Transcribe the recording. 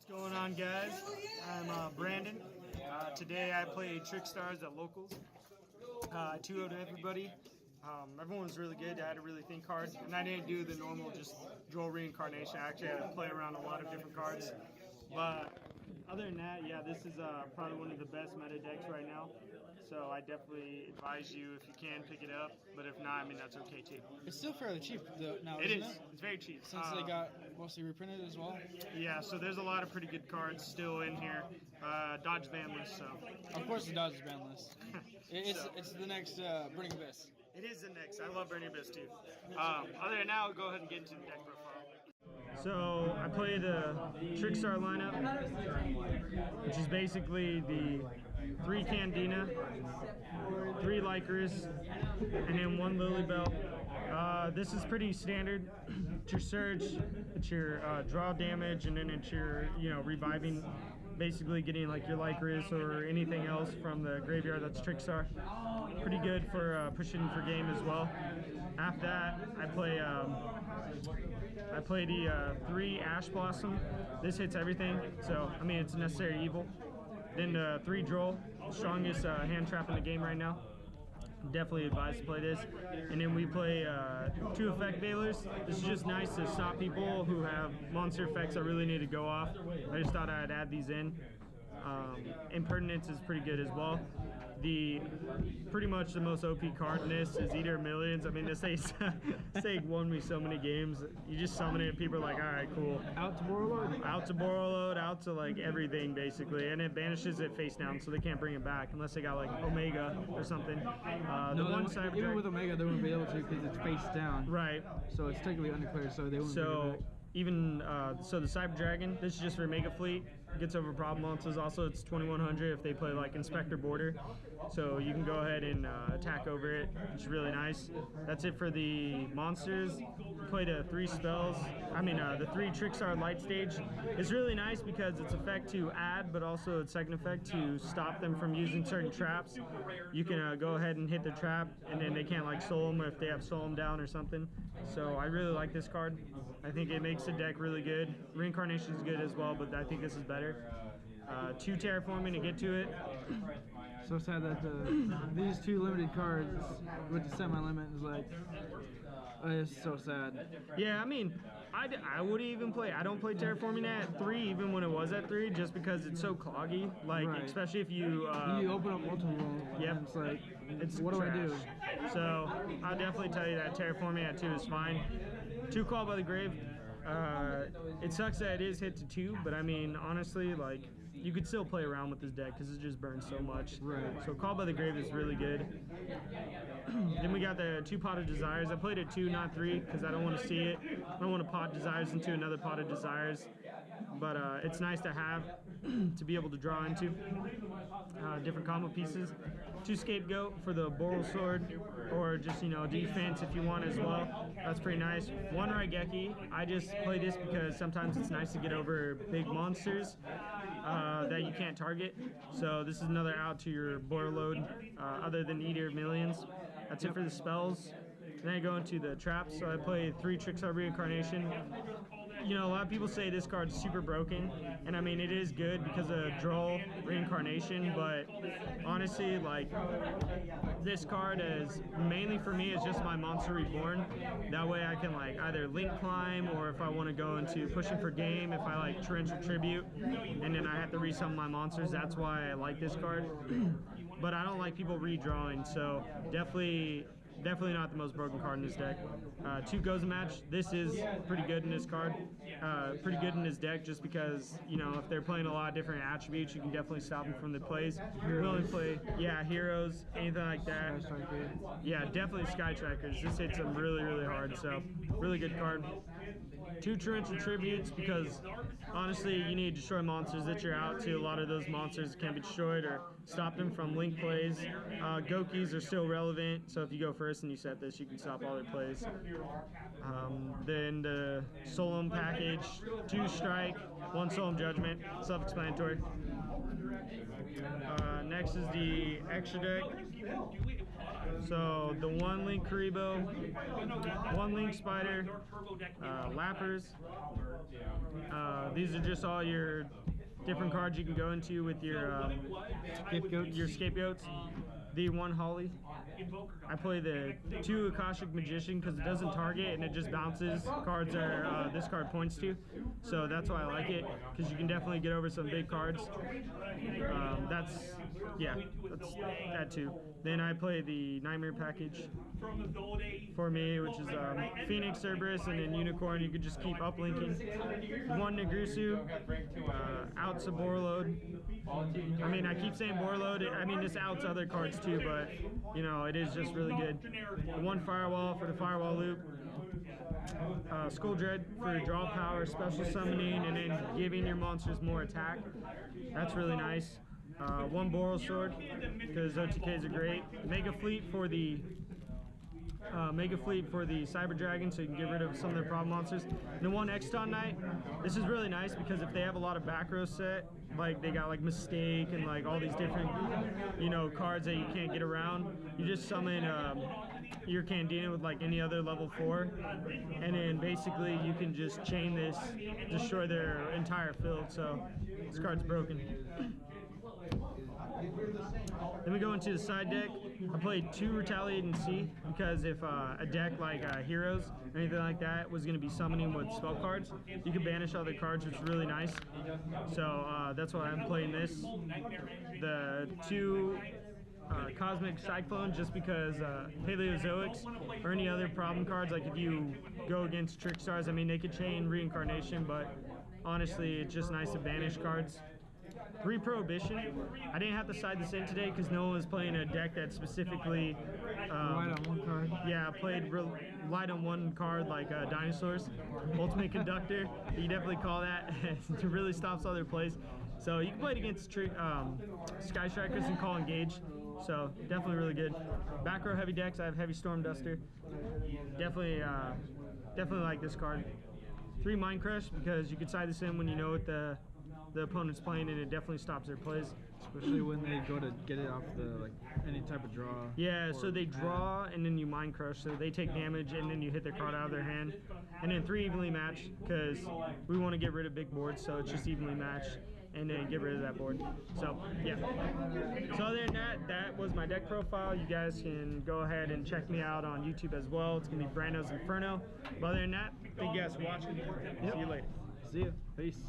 What's going on, guys? I'm Brandon. Today I played Trickstars at locals. I 2-0'd everybody. Everyone was really good. I had to really think hard, and I didn't do the normal just draw reincarnation. I actually had to play around a lot of different cards. But other than that, yeah, this is probably one of the best meta decks right now. So I definitely advise you, if you can, pick it up. But if not, I mean, that's okay too. It's still fairly cheap though, now, It isn't is. it? It's very cheap. Since they got mostly reprinted as well. Yeah, so there's a lot of pretty good cards still in here. Dodge banlist, so. Of course, the Dodge is banlist. It's the next Burning Abyss. It is the next. I love Burning Abyss too. Other than that, I'll go ahead and get into the deck profile. So I played a Trickstar lineup, which is basically the 3 Candina, 3 Lycras, and then 1 Lilybell. This is pretty standard. It's your Surge, it's your draw damage, and then it's your reviving, basically getting like your Lycras or anything else from the graveyard that's Trickstar. Pretty good for pushing for game as well. After that, I play the 3 Ash Blossom. This hits everything, so I mean it's a necessary evil. Then the 3 Droll, strongest hand trap in the game right now. Definitely advise to play this. And then we play 2 Effect Veilers. This is just nice to stop people who have monster effects that really need to go off. I just thought I'd add these in. Impertinence is pretty good as well. Pretty much the most OP card in this is Eater of Millions. I mean, this Sage won me so many games. You just summon it and people are like, all right, cool. Out to Borreload? Out to Borreload, out to like everything basically. And it banishes it face down, so they can't bring it back unless they got like Omega or something. Even with Omega, they wouldn't be able to because it's face down. Right. So it's technically undeclared, so they wouldn't bring it back. Even so, the Cyber Dragon, this is just for Mega Fleet. Gets over problem monsters. Also, it's 2100 if they play like Inspector Border. So you can go ahead and attack over it. It's really nice. That's it for the monsters. You play the 3 spells. I mean, the 3 Trickstar Light Stage. It's really nice because it's effect to add, but also its second effect to stop them from using certain traps. You can go ahead and hit the trap, and then they can't like soul them if they have soul them down or something. So I really like this card. I think it makes the deck really good. Reincarnation is good as well, but I think this is better. 2 terraforming to get to it. So sad that these 2 limited cards with the semi-limit is like, it's so sad. Yeah, I mean, I would even play. I don't play terraforming at 3, even when it was at 3, just because it's so cloggy. Like, right. Especially if you open up multiple. Yep. It's like, what trash. do I do? So I'll definitely tell you that terraforming at 2 is fine. 2 Call by the Grave. It sucks that it is hit to 2, but I mean, honestly, like, you could still play around with this deck because it just burns so much. Right. So Call by the Grave is really good. Then we got the 2 Pot of Desires. I played it 2, not 3, because I don't want to see it. I don't want to pot Desires into another Pot of Desires. But it's nice to have to be able to draw into different combo pieces. 2 Scapegoat for the Boral Sword, or just defense if you want as well. That's pretty nice. 1 Raigeki. I just play this because sometimes it's nice to get over big monsters that you can't target. So this is another out to your Borreload, other than Eater of Millions. That's it for the spells. Then I go into the traps. So I play 3 Trickstar Reincarnation. A lot of people say this card's super broken, and I mean it is good because of Droll Reincarnation, but honestly, like, this card is mainly for me is just my Monster Reborn. That way I can like either link climb, or if I want to go into pushing for game, if I like Torrential Tribute, and then I have to resummon my monsters. That's why I like this card. But I don't like people redrawing, so definitely not the most broken card in this deck. 2 Goza Match. This is pretty good in this card. Pretty good in this deck just because, if they're playing a lot of different attributes, you can definitely stop them from the plays. We only play, heroes, anything like that. Yeah, definitely Sky Trackers. This hits them really, really hard, so really good card. 2 Torrential Tributes because, honestly, you need to destroy monsters that you're out to. A lot of those monsters can be destroyed or stop them from link plays. Gokis are still relevant, so if you go first and you set this, you can stop all their plays. Then the Solemn package, 2 Strike, 1 Solemn Judgment, self-explanatory. Next is the extra deck. So the 1 Link Karibo, 1 Link Spider, Lappers, These are just all your different cards you can go into with your scapegoats. The 1 Holly. I play the 2 Akashic Magician because it doesn't target and it just bounces cards are this card points to. So that's why I like it, because you can definitely get over some big cards. That's that too. Then I play the Nightmare package for me, which is Phoenix, Cerberus, and then Unicorn. You could just keep uplinking. 1 Negrusu, outs a Borreload. I mean, I keep saying Borreload. I mean, this outs other cards too, but you know, it is just really good. 1 Firewall for the Firewall loop. Skull Dread for draw power, special summoning, and then giving your monsters more attack. That's really nice. 1 Boral Sword, because OTKs are great. Mega Fleet for the Cyber Dragon, so you can get rid of some of their problem monsters. And then 1 Exton Knight. This is really nice because if they have a lot of back row set, like they got like Mistake and like all these different, you know, cards that you can't get around, you just summon your Candina with like any other level 4, and then basically you can just chain this, destroy their entire field. So this card's broken. Then we go into the side deck. I played 2 Retaliating Sea because if a deck like Heroes or anything like that was going to be summoning with spell cards, you can banish other cards, which is really nice. So that's why I'm playing this. The 2 Cosmic Cyclone, just because Paleozoics or any other problem cards, like if you go against Trickstars, I mean, they could chain Reincarnation, but honestly, it's just nice to banish cards. 3 Prohibition. I didn't have to side this in today because no one was playing a deck that specifically light on 1 card. Yeah, played light on 1 card like Dinosaurs. Ultimate Conductor. You definitely call that. It really stops other plays. So you can play it against Sky Strikers and call Engage. So definitely really good. Back row heavy decks. I have Heavy Storm Duster. Definitely like this card. 3 Mind Crush, because you can side this in when you know what the opponent's playing, and it definitely stops their plays. Especially when they go to get it off the any type of draw. Yeah, so they draw and then you Mind Crush, so they take damage and then you hit their card out of their hand. And then 3 Evenly Matched, because we want to get rid of big boards, so it's just evenly matched and then get rid of that board. So yeah. So other than that, that was my deck profile. You guys can go ahead and check me out on YouTube as well. It's gonna be Brando's Inferno. But other than that, thank you guys for watching. See you later. See ya. Peace.